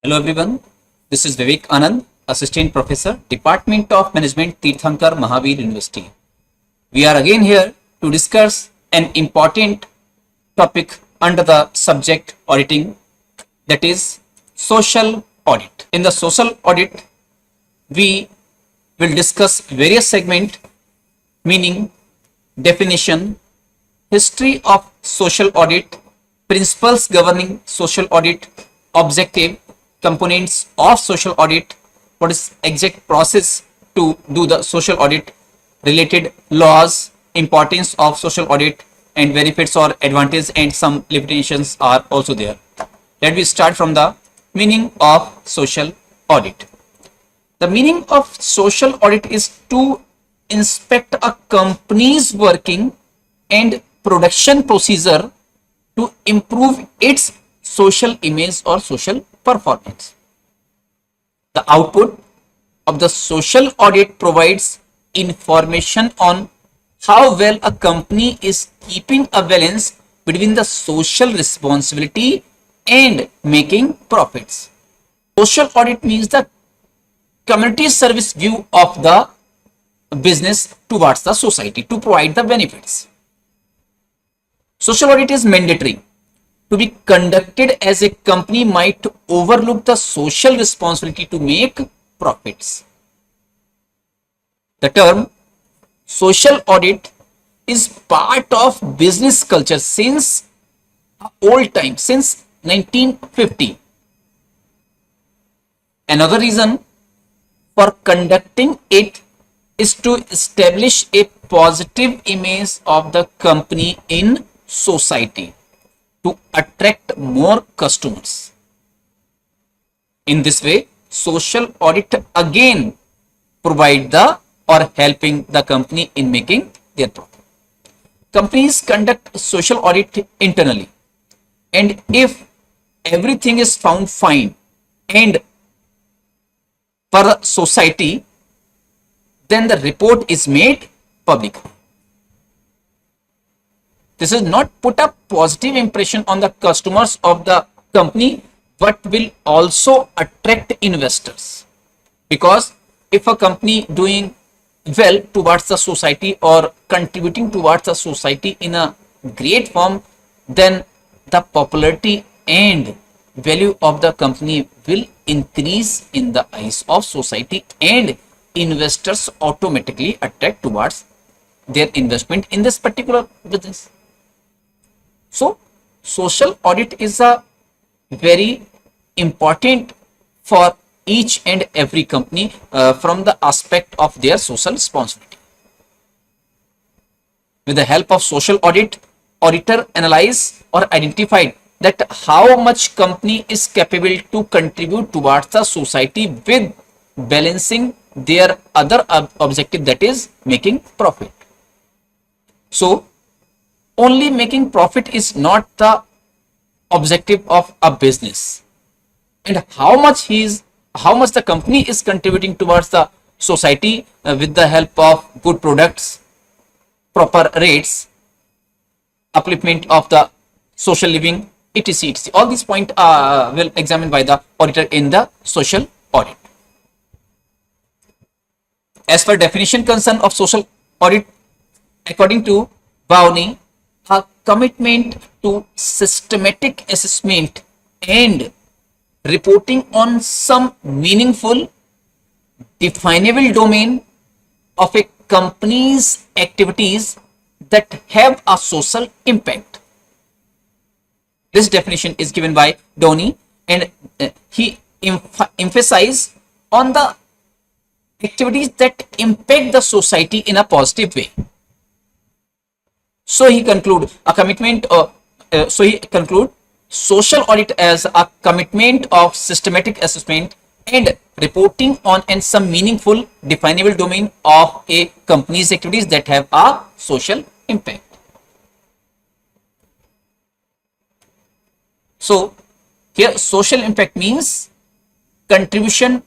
Hello everyone, this is Vivek Anand, Assistant Professor, Department of Management, Tirthankar Mahavir University. We are again here to discuss an important topic under the subject auditing, that is social audit. In the social audit, we will discuss various segments, meaning, definition, history of social audit, principles governing social audit, objective, components of social audit, what is exact process to do the social audit, related laws, importance of social audit, and benefits or advantage, and some limitations are also there. Let me start from the meaning of social audit. The meaning of social audit is to inspect a company's working and production procedure to improve its social image or social performance. The output of the social audit provides information on how well a company is keeping a balance between the social responsibility and making profits. Social audit means the community service view of the business towards the society to provide the benefits. Social audit is mandatory to be conducted as a company might overlook the social responsibility to make profits. The term social audit is part of business culture since old time, since 1950. Another reason for conducting it is to establish a positive image of the company in society to attract more customers. In this way, social audit again provide the or helping the company in making their profit. Companies conduct social audit internally, and if everything is found fine and for the society, then the report is made public. This is not put a positive impression on the customers of the company, but will also attract investors. Because if a company doing well towards the society or contributing towards the society in a great form, then the popularity and value of the company will increase in the eyes of society, and investors automatically attract towards their investment in this particular business. So social audit is a very important for each and every company from the aspect of their social responsibility. With the help of social audit, auditor analyze or identified that how much company is capable to contribute towards the society with balancing their other objective, that is making profit. So only making profit is not the objective of a business, and how much the company is contributing towards the society with the help of good products, proper rates, upliftment of the social living, etc. All these points will examined by the auditor in the social audit. As per definition concern of social audit, according to Bowne, a commitment to systematic assessment and reporting on some meaningful, definable domain of a company's activities that have a social impact. This definition is given by Bowne, and he emphasizes on the activities that impact the society in a positive way. So he conclude social audit as a commitment of systematic assessment and reporting on and some meaningful definable domain of a company's activities that have a social impact. So here social impact means contribution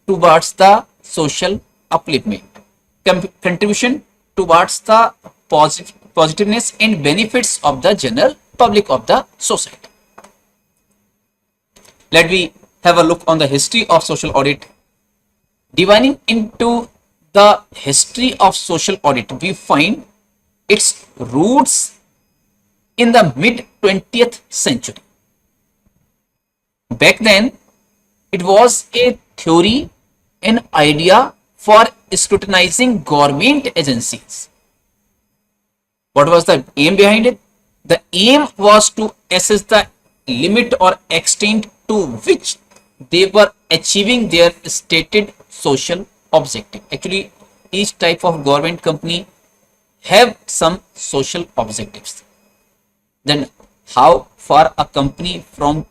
towards the social upliftment, contribution towards the positiveness and benefits of the general public of the society. Let me have a look on the history of social audit. Divining into the history of social audit, we find its roots in the mid 20th century. Back then, it was a theory, an idea for scrutinizing government agencies. What was the aim behind it? The aim was to assess the limit or extent to which they were achieving their stated social objective. Actually, each type of government company have some social objectives. Then how far a company from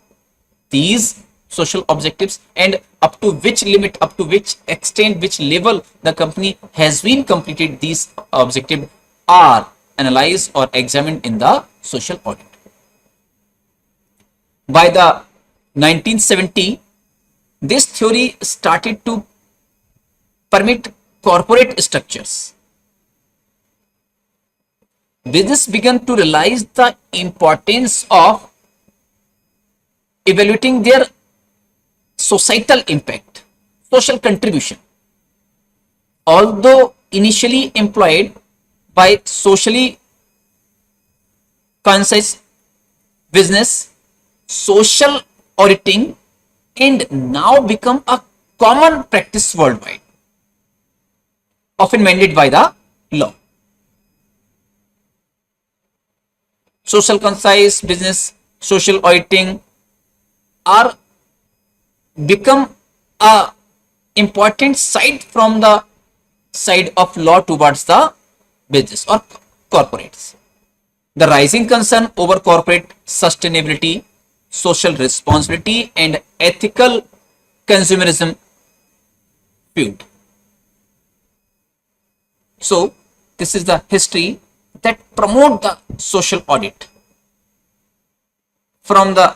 these social objectives, and up to which limit, up to which extent, which level the company has been completed these objectives are analyzed or examined in the social audit. By the 1970, this theory started to permit corporate structures. Business began to realize the importance of evaluating their societal impact, social contribution. Although initially employed by socially conscious business, social auditing and now become a common practice worldwide, often mandated by the law. Social conscious business, social auditing are become a important side from the side of law towards the business or corporates. The rising concern over corporate sustainability, social responsibility and ethical consumerism fueled. So this is the history that promote the social audit from the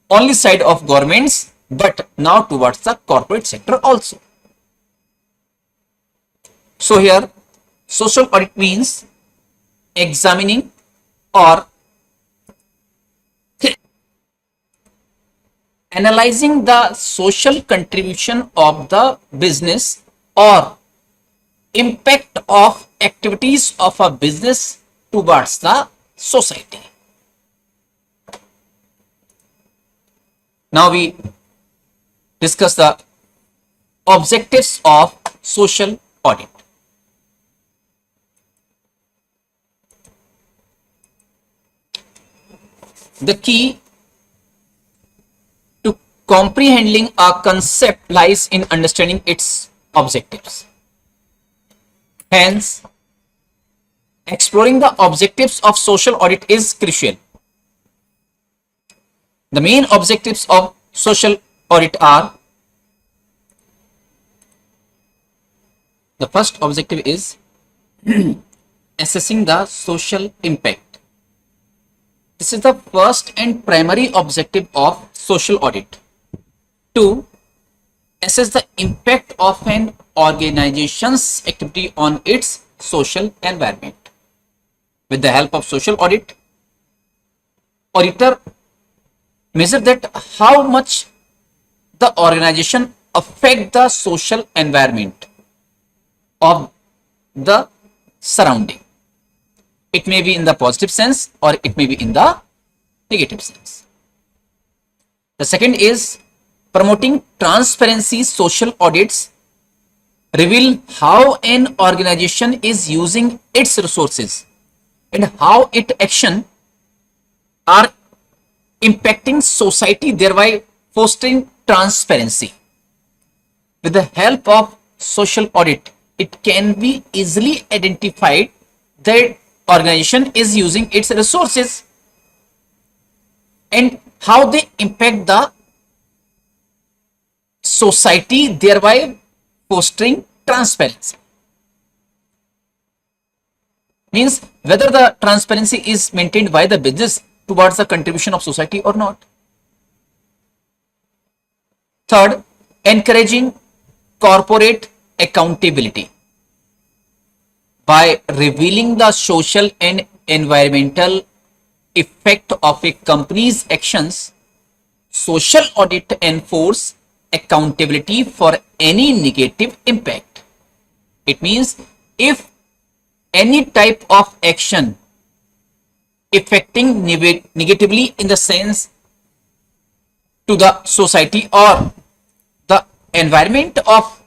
only side of governments, but now towards the corporate sector also. So here social audit means examining or analyzing the social contribution of the business or impact of activities of a business towards the society. Now we discuss the objectives of social audit. The key to comprehending a concept lies in understanding its objectives. Hence, exploring the objectives of social audit is crucial. The main objectives of social audit are: the first objective is assessing the social impact. This is the first and primary objective of social audit. To assess the impact of an organization's activity on its social environment. With the help of social audit, auditor measure that how much the organization affect the social environment of the surrounding. It may be in the positive sense or it may be in the negative sense. The second is promoting transparency. Social audits reveal how an organization is using its resources and how its action are impacting society, thereby fostering transparency. With the help of social audit, it can be easily identified that organization is using its resources and how they impact the society, thereby fostering transparency. Means whether the transparency is maintained by the business towards the contribution of society or not. Third, encouraging corporate accountability. By revealing the social and environmental effect of a company's actions, social audit enforce accountability for any negative impact. It means if any type of action affecting negatively in the sense to the society or the environment of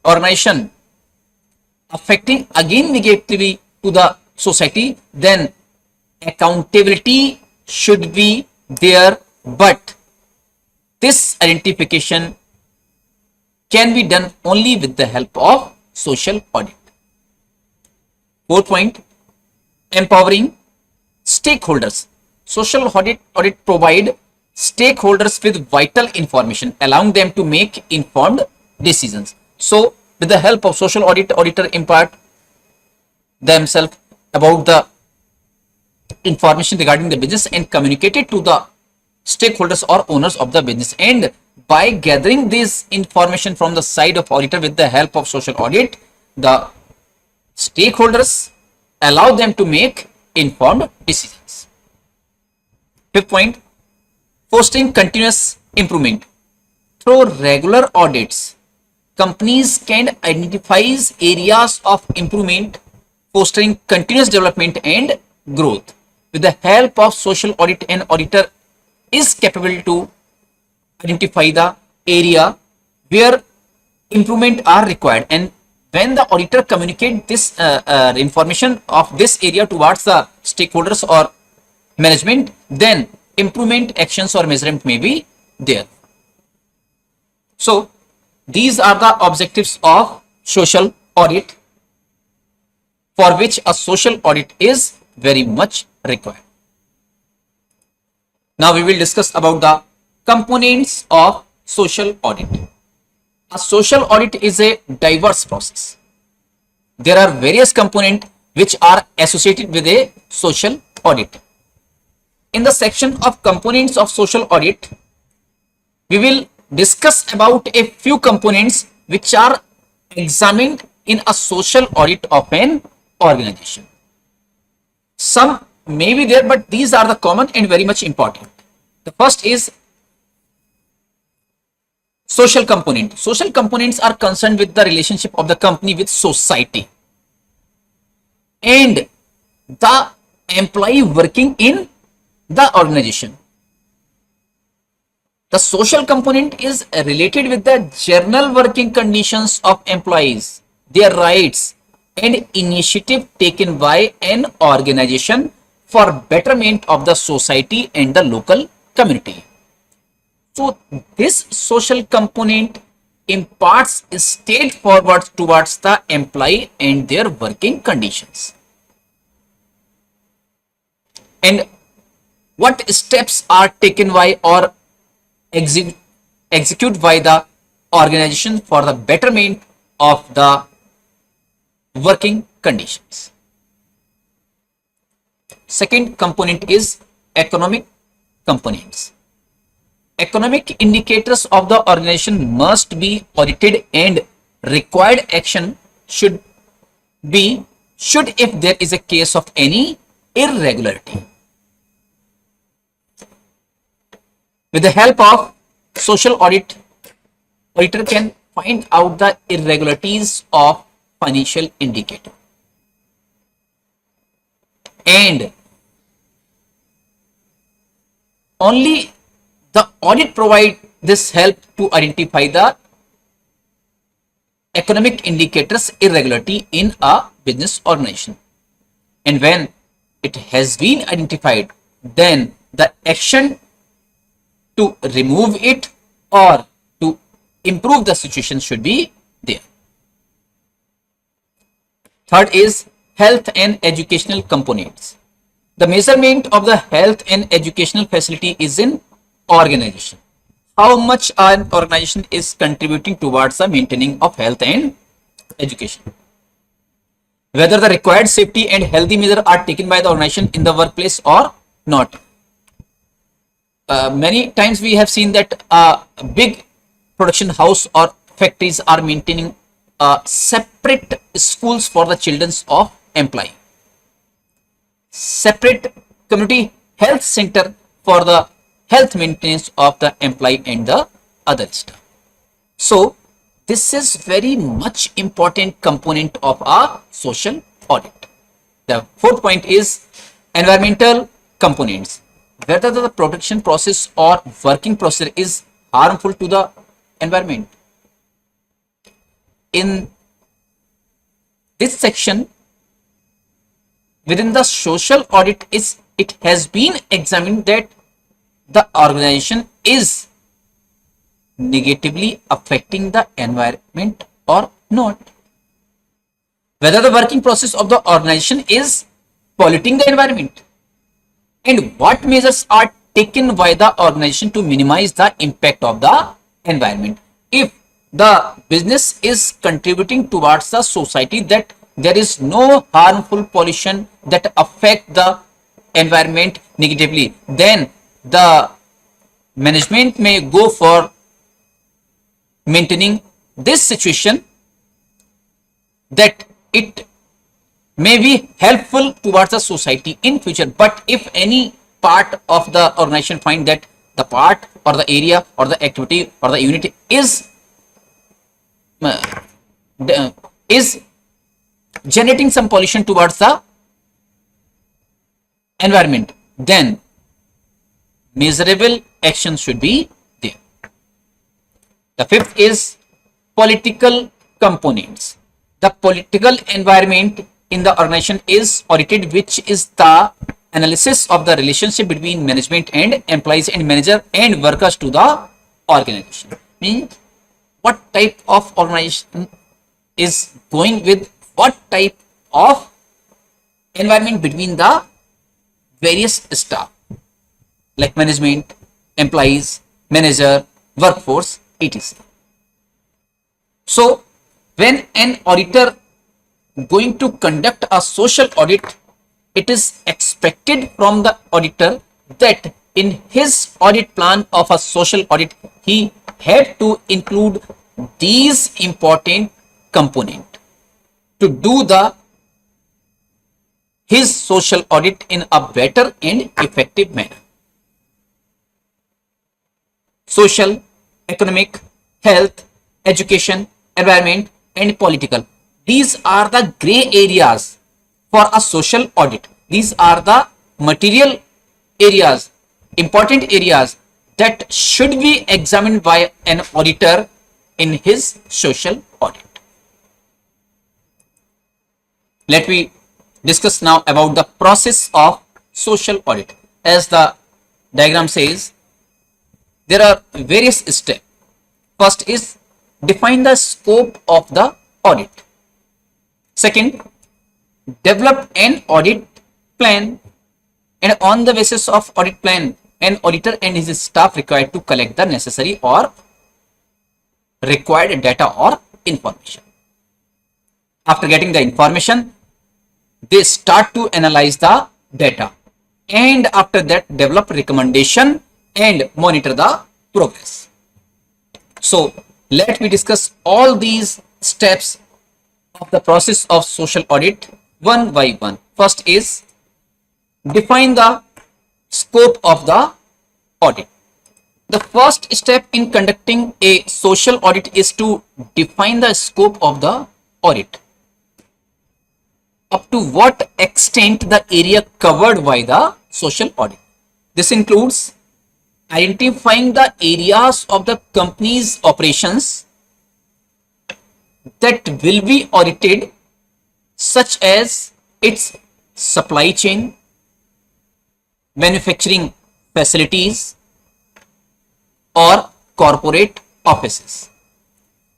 organization affecting again negatively to the society, then accountability should be there, but this identification can be done only with the help of social audit. Fourth point, empowering stakeholders. Social audit provide stakeholders with vital information, allowing them to make informed decisions. So with the help of social audit, auditor impart themselves about the information regarding the business and communicate it to the stakeholders or owners of the business. And by gathering this information from the side of auditor with the help of social audit, the stakeholders allow them to make informed decisions. Fifth point, fostering continuous improvement. Through regular audits, companies can identify areas of improvement, fostering continuous development and growth. With the help of social audit, an auditor is capable to identify the area where improvement are required, and when the auditor communicate this information of this area towards the stakeholders or management, then improvement actions or measurement may be there. So these are the objectives of social audit, for which a social audit is very much required. Now we will discuss about the components of social audit. A social audit is a diverse process. There are various components which are associated with a social audit. In the section of components of social audit, we will discuss about a few components which are examined in a social audit of an organization. Some may be there, but these are the common and very much important. The first is social component. Social components are concerned with the relationship of the company with society and the employee working in the organization. The social component is related with the general working conditions of employees, their rights and initiative taken by an organization for betterment of the society and the local community. So this social component imparts straightforward towards the employee and their working conditions. And what steps are taken by or execute by the organization for the betterment of the working conditions. Second component is economic components. Economic indicators of the organization must be audited and required action should if there is a case of any irregularity. With the help of social audit, auditor can find out the irregularities of financial indicator, and only the audit provide this help to identify the economic indicators irregularity in a business organization. And when it has been identified, then the action to remove it or to improve the situation should be there. Third is health and educational components. The measurement of the health and educational facility is in organization. How much an organization is contributing towards the maintaining of health and education. Whether the required safety and healthy measures are taken by the organization in the workplace or not. Many times we have seen that big production house or factories are maintaining separate schools for the children of employee, separate community health center for the health maintenance of the employee and the other staff. So this is very much important component of a social audit. The fourth point is environmental components. Whether the production process or working process is harmful to the environment. In this section, within the social audit, it has been examined that the organization is negatively affecting the environment or not. Whether the working process of the organization is polluting the environment, and what measures are taken by the organization to minimize the impact of the environment. If the business is contributing towards the society, that there is no harmful pollution that affect the environment negatively, then the management may go for maintaining this situation, that it may be helpful towards the society in future. But if any part of the organization find that the part or the area or the activity or the unit is generating some pollution towards the environment, then measurable action should be there. The fifth is political components. The political environment in the organization is audited, which is the analysis of the relationship between management and employees and manager and workers to the organization. Means what type of organization is going with what type of environment between the various staff, like management, employees, manager, workforce, etc. So when an auditor going to conduct a social audit, it is expected from the auditor that in his audit plan of a social audit, he had to include these important components to do his social audit in a better and effective manner. Social, economic, health, education, environment, and political. These are the gray areas for a social audit. These are the material areas, important areas that should be examined by an auditor in his social audit. Let me discuss now about the process of social audit. As the diagram says, there are various steps. First is define the scope of the audit. Second, develop an audit plan, and on the basis of audit plan, an auditor and his staff required to collect the necessary or required data or information. After getting the information, they start to analyze the data, and after that develop recommendation and monitor the progress. So let me discuss all these steps of the process of social audit one by one. First is define the scope of the audit. The first step in conducting a social audit is to define the scope of the audit. Up to what extent the area covered by the social audit. This includes identifying the areas of the company's operations that will be audited, such as its supply chain, manufacturing facilities, or corporate offices.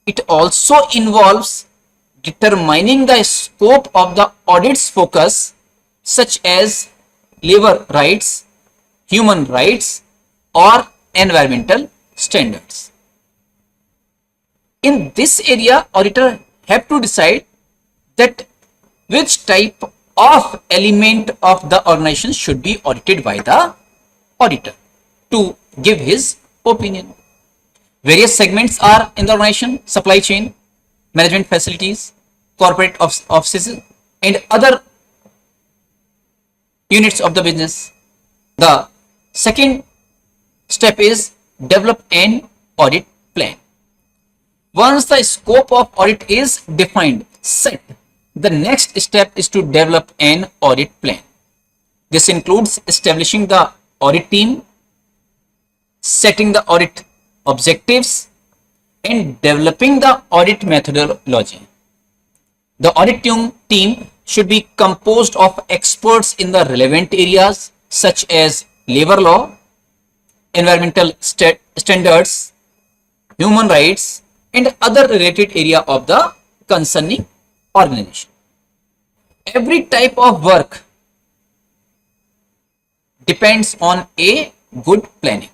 It also involves determining the scope of the audit's focus, such as labor rights, human rights, or environmental standards. In this area, auditor have to decide that which type of element of the organization should be audited by the auditor to give his opinion. Various segments are in the organization: supply chain, management facilities, corporate offices, and other units of the business. The second step is develop an audit plan. Once the scope of audit is defined, set, the next step is to develop an audit plan. This includes establishing the audit team, setting the audit objectives, and developing the audit methodology. The audit team should be composed of experts in the relevant areas such as labor law, environmental standards, human rights, and other related area of the concerning organization. Every type of work depends on a good planning.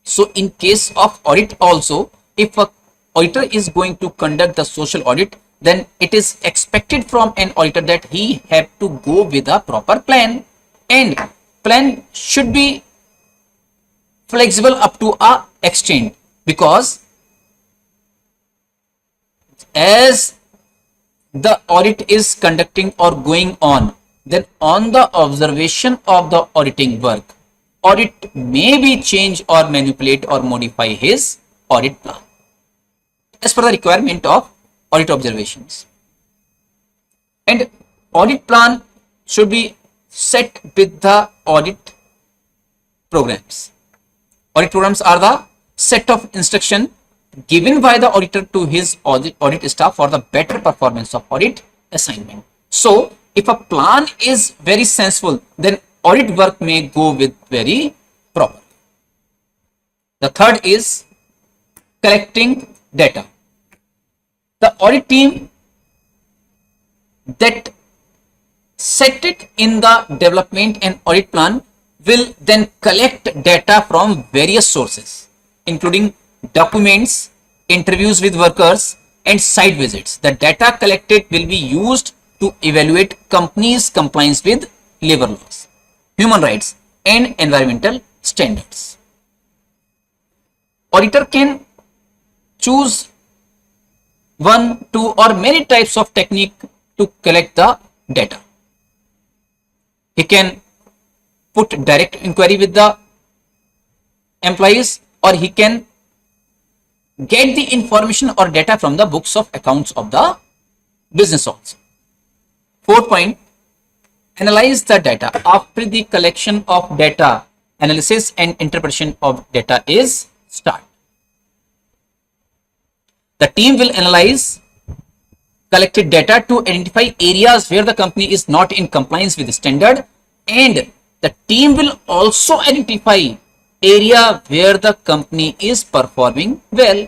So in case of audit also, if a auditor is going to conduct the social audit, then it is expected from an auditor that he have to go with a proper plan, and plan should be flexible up to a extent, because as the audit is conducting or going on, then on the observation of the auditing work, audit may be change or manipulate or modify his audit plan as per the requirement of audit observations. And audit plan should be set with the audit programs. Audit programs are the set of instruction given by the auditor to his audit staff for the better performance of audit assignment. So if a plan is very sensible, then audit work may go with very proper. The third is collecting data. The audit team that set it in the development and audit plan will then collect data from various sources, including documents, interviews with workers, and site visits. The data collected will be used to evaluate companies' compliance with labor laws, human rights, and environmental standards. Auditor can choose one, two, or many types of technique to collect the data. He can put direct inquiry with the employees, or he can get the information or data from the books of accounts of the business also. Fourth point, analyze the data. After the collection of data, analysis and interpretation of data is start. The team will analyze collected data to identify areas where the company is not in compliance with the standard, and the team will also identify area where the company is performing well.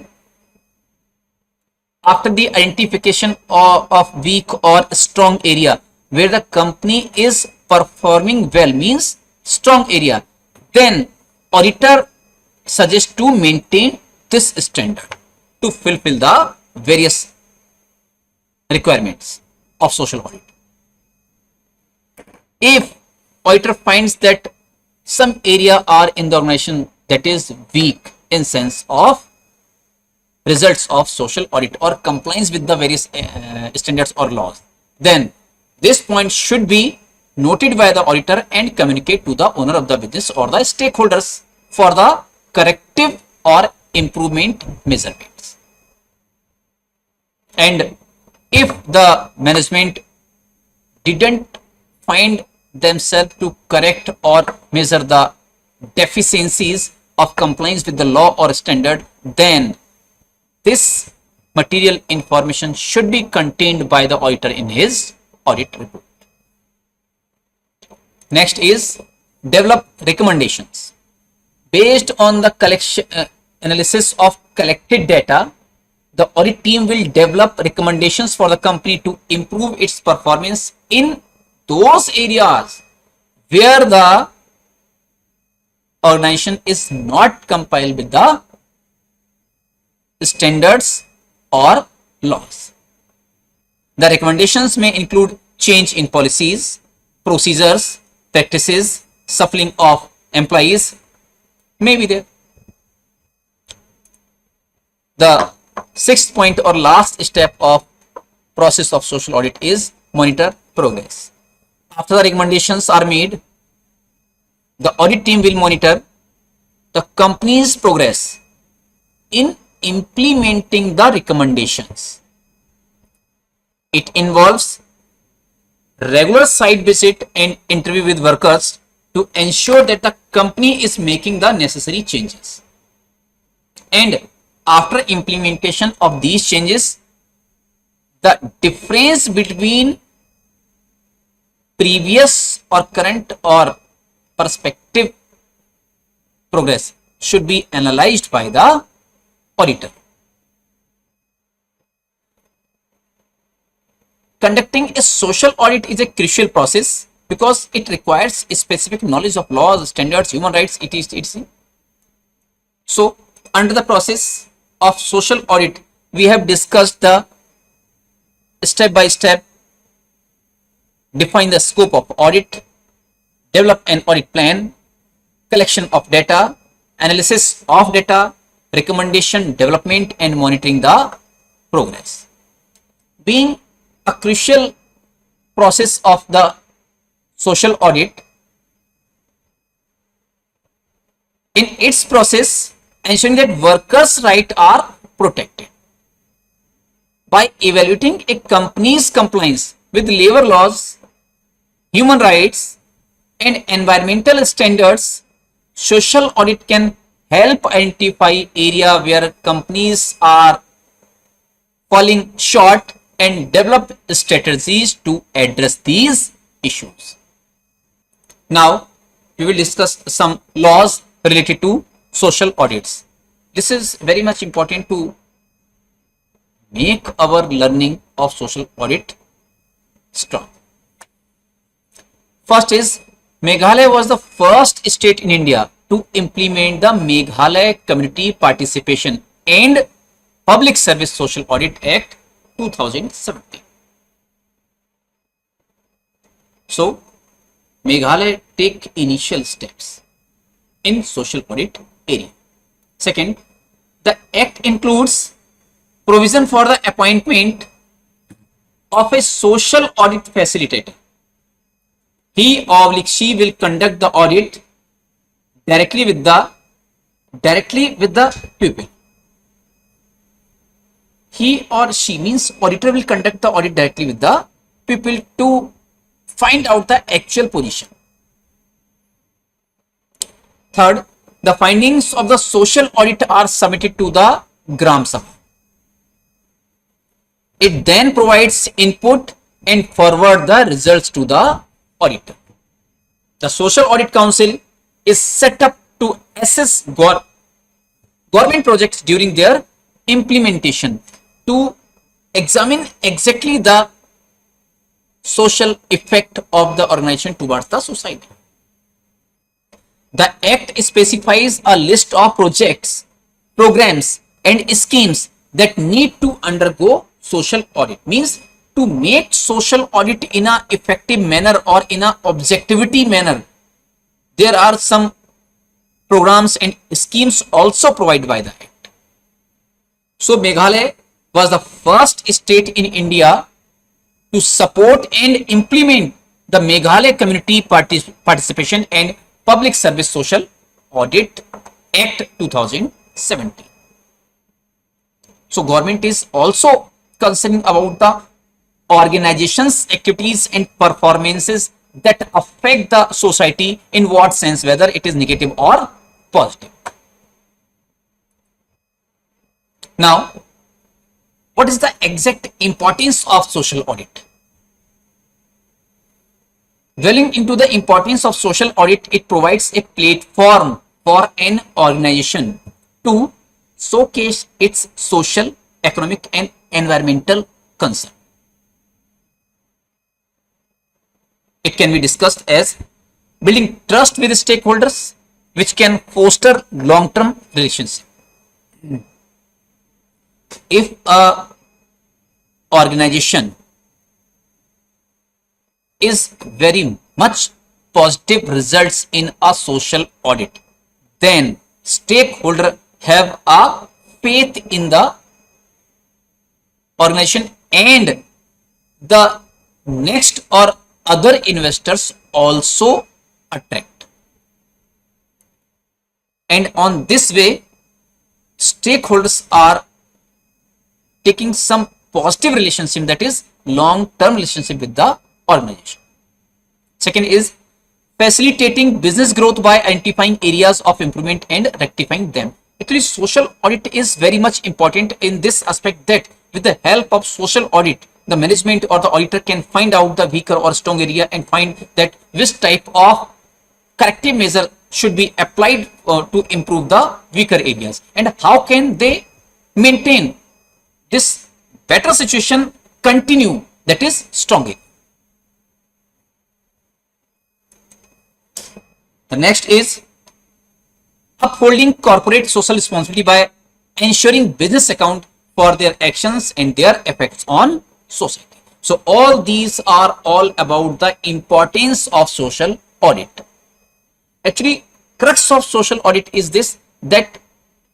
After the identification of weak or strong area where the company is performing well, means strong area, then auditor suggests to maintain this standard to fulfill the various requirements of social audit. If auditor finds that some area are in the organization that is weak in sense of results of social audit or compliance with the various standards or laws, then this point should be noted by the auditor and communicate to the owner of the business or the stakeholders for the corrective or improvement measurements. And if the management didn't find themselves to correct or measure the deficiencies of compliance with the law or standard, then this material information should be contained by the auditor in his audit report. Next is develop recommendations. Based on the collection analysis of collected data, the audit team will develop recommendations for the company to improve its performance in those areas where the organization is not compliant with the standards or laws. The recommendations may include change in policies, procedures, practices, shuffling of employees may be there. The sixth point or last step of process of social audit is monitor progress. After the recommendations are made, the audit team will monitor the company's progress in implementing the recommendations. It involves regular site visit and interview with workers to ensure that the company is making the necessary changes. And after implementation of these changes, the difference between previous or current or prospective progress should be analyzed by the auditor. Conducting a social audit is a crucial process because it requires a specific knowledge of laws, standards, human rights, etc. So, under the process of social audit, we have discussed the step by step, define the scope of audit, develop an audit plan, collection of data, analysis of data, recommendation, development, and monitoring the progress. Being a crucial process of the social audit, in its process, ensuring that workers' rights are protected. By evaluating a company's compliance with labor laws, human rights, and environmental standards, social audit can help identify areas where companies are falling short and develop strategies to address these issues. Now, we will discuss some laws related to social audits. This is very much important to make our learning of social audit strong. First is, Meghalaya was the first state in India to implement the Meghalaya Community Participation and Public Service Social Audit Act 2017. So, Meghalaya take initial steps in social audit area. Second, the act includes provision for the appointment of a social audit facilitator. He or she will conduct the audit directly with the pupil. He or she means auditor will conduct the audit directly with the pupil to find out the actual position. Third, the findings of the social audit are submitted to the Gram Sabha. It then provides input and forward the results to the auditor. The Social Audit Council is set up to assess government projects during their implementation, to examine exactly the social effect of the organization towards the society. The Act specifies a list of projects, programs, and schemes that need to undergo social audit. Means to make social audit in a effective manner or in a objectivity manner, there are some programs and schemes also provided by the Act. So Meghalaya was the first state in India to support and implement the Meghalaya Community Participation and Public Service Social Audit Act 2017. So government is also concerned about the organization's activities and performances that affect the society in what sense, whether it is negative or positive. Now, what is the exact importance of social audit? Dwelling into the importance of social audit, it provides a platform for an organization to showcase its social, economic, and environmental concern. It can be discussed as building trust with stakeholders, which can foster long-term relationship. If a organization is very much positive results in a social audit, then stakeholder have a faith in the organization, and the next or other investors also attract. and on this way stakeholders are taking some positive relationship, that is long term relationship with the organization. Second is facilitating business growth by identifying areas of improvement and rectifying them. Actually, social audit is very much important in this aspect, that with the help of social audit, the management or the auditor can find out the weaker or strong area and find that which type of corrective measure should be applied to improve the weaker areas, and how can they maintain this better situation continue, that is strong. The next is upholding corporate social responsibility by ensuring business account for their actions and their effects on society. So all these are all about the importance of social audit. Actually, crux of social audit is this, that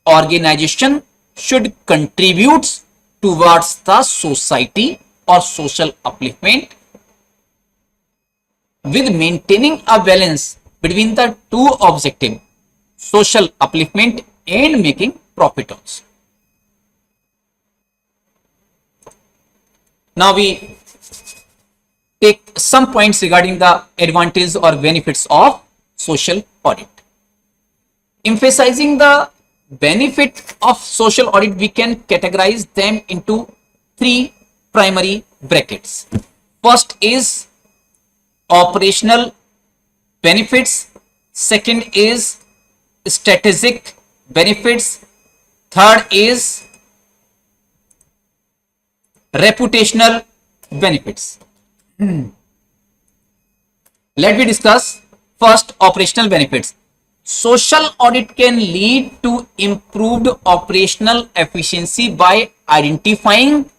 organization should contribute towards the society or social upliftment with maintaining a balance between the two objectives, social upliftment and making profit also. Now we take some points regarding the advantages or benefits of social audit. Emphasizing the benefit of social audit, we can categorize them into three primary brackets. First is operational benefits, second is strategic benefits, third is reputational benefits. Let me discuss first operational benefits. Social audit can lead to improved operational efficiency by identifying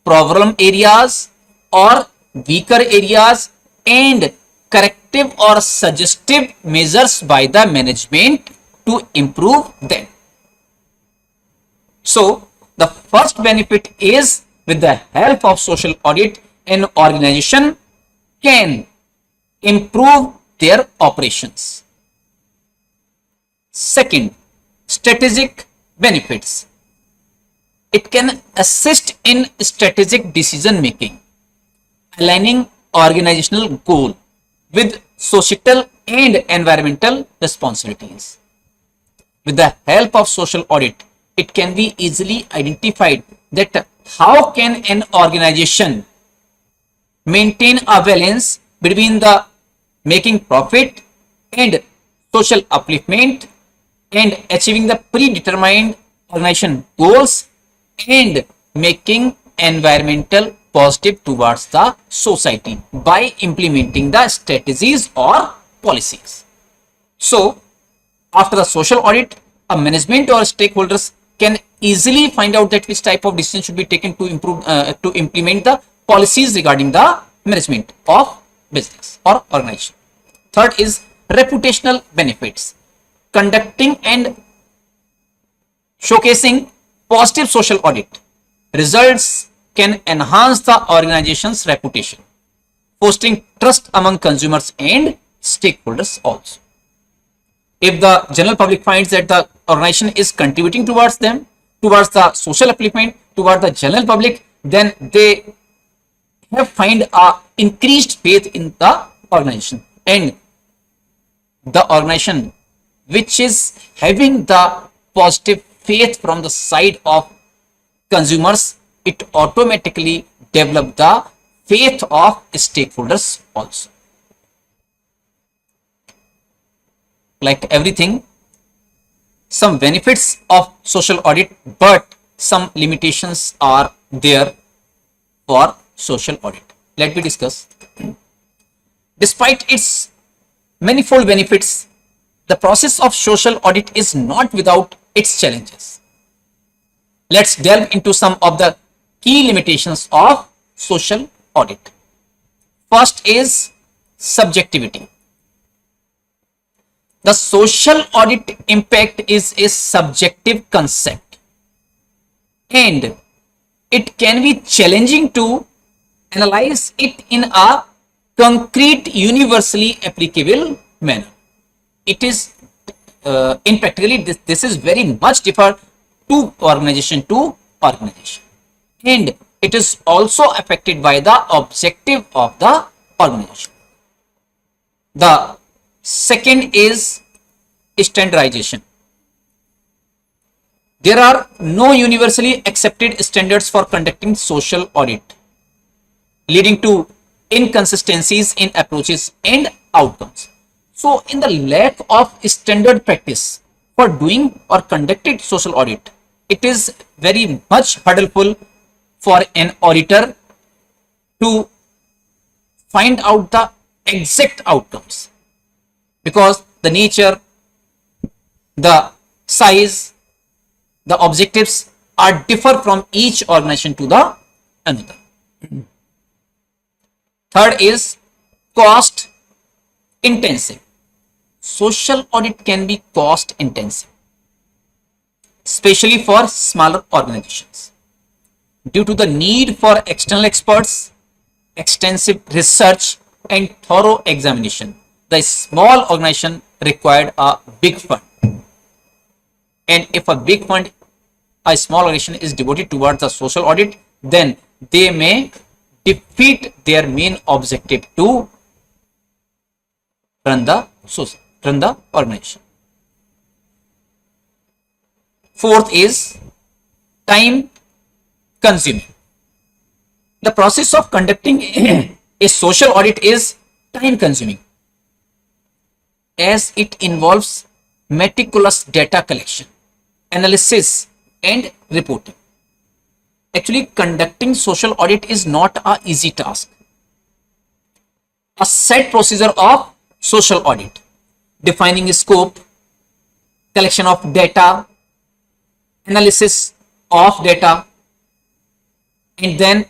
problem areas or weaker areas and corrective or suggestive measures by the management to improve them. So the first benefit is, with the help of social audit, an organization can improve their operations. Second, strategic benefits. It can assist in strategic decision making, aligning organizational goal with societal and environmental responsibilities. With the help of social audit, it can be easily identified that how can an organization maintain a balance between the making profit and social upliftment and achieving the predetermined organization goals and making environmental positive towards the society by implementing the strategies or policies. So after the social audit, a management or stakeholders can easily find out that which type of decision should be taken to improve to implement the policies regarding the management of business or organization. Third is reputational benefits. Conducting and showcasing positive social audit results can enhance the organization's reputation, fostering trust among consumers and stakeholders also. If the general public finds that the organization is contributing towards them, towards the social upliftment, towards the general public, then they have find a increased faith in the organization, and the organization which is having the positive faith from the side of consumers, it automatically develop the faith of stakeholders also. Like everything, some benefits of social audit, but some limitations are there for social audit. Let me discuss. Despite its manifold benefits, the process of social audit is not without its challenges. Let's delve into some of the key limitations of social audit. First is subjectivity. The social audit impact is a subjective concept, and it can be challenging to analyze it in a concrete, universally applicable manner. It is in practically this is very much differ to organization to organization, and it is also affected by the objective of the organization. The second is standardization. There are no universally accepted standards for conducting social audit, leading to inconsistencies in approaches and outcomes. So, in the lack of standard practice for doing or conducted social audit, it is very much hurdleful for an auditor to find out the exact outcomes, because the nature, the size, the objectives are differ from each organization to the another. Third is cost intensive. Social audit can be cost intensive, especially for smaller organizations, due to the need for external experts, extensive research, and thorough examination. The small organization required a big fund, and if a small organization is devoted towards the social audit, then they may defeat their main objective to run the organization. Fourth is time consuming. The process of conducting a social audit is time consuming, as it involves meticulous data collection, analysis, and reporting. Actually, conducting social audit is not an easy task. A set procedure of social audit, defining scope, collection of data, analysis of data, and then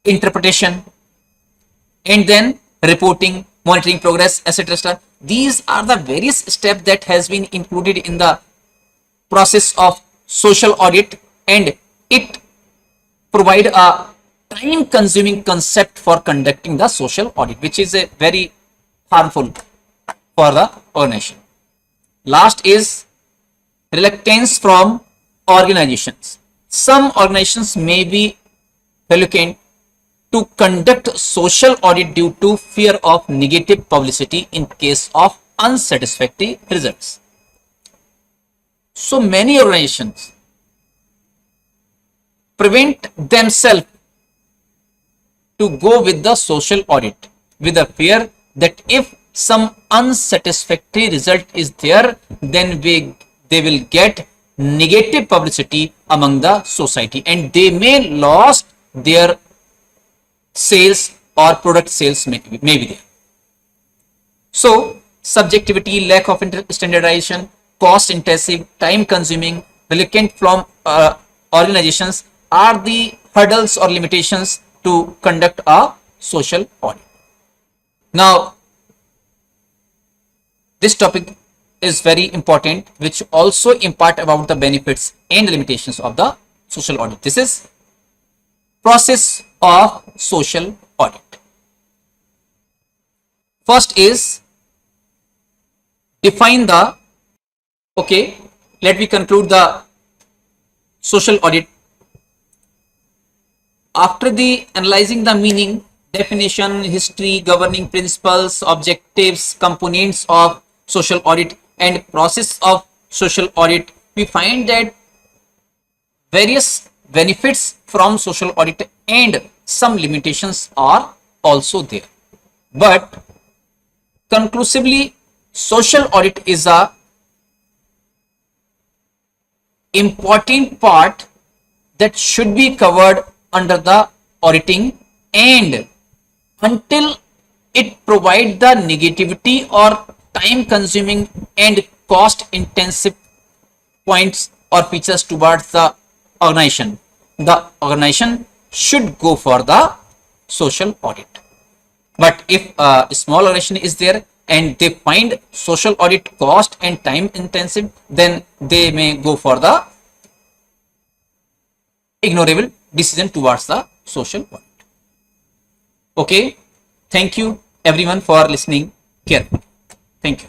interpretation, and then reporting, monitoring progress, etc. These are the various steps that has been included in the process of social audit, and it provide a time consuming concept for conducting the social audit, which is a very harmful for the organization. Last is reluctance from organizations. Some organizations may be reluctant to conduct social audit due to fear of negative publicity in case of unsatisfactory results. So many organizations prevent themselves to go with the social audit with a fear that if some unsatisfactory result is there, then they will get negative publicity among the society, and they may lose their sales or product sales may be there. So subjectivity, lack of standardization, cost intensive, time consuming, reluctant from organizations are the hurdles or limitations to conduct a social audit. Now, this topic is very important, which also impart about the benefits and limitations of the social audit. This is process of social audit. First is define the, okay, let me conclude the social audit. After the analyzing the meaning, definition, history, governing principles, objectives, components of social audit, and process of social audit, we find that various benefits from social audit and some limitations are also there. But conclusively, social audit is a important part that should be covered under the auditing, and until it provides the negativity or time consuming and cost intensive points or features towards the organization should go for the social audit. But if a small organization is there and they find social audit cost and time intensive, then they may go for the ignorable decision towards the social audit. Okay, thank you everyone for listening carefully. Thank you.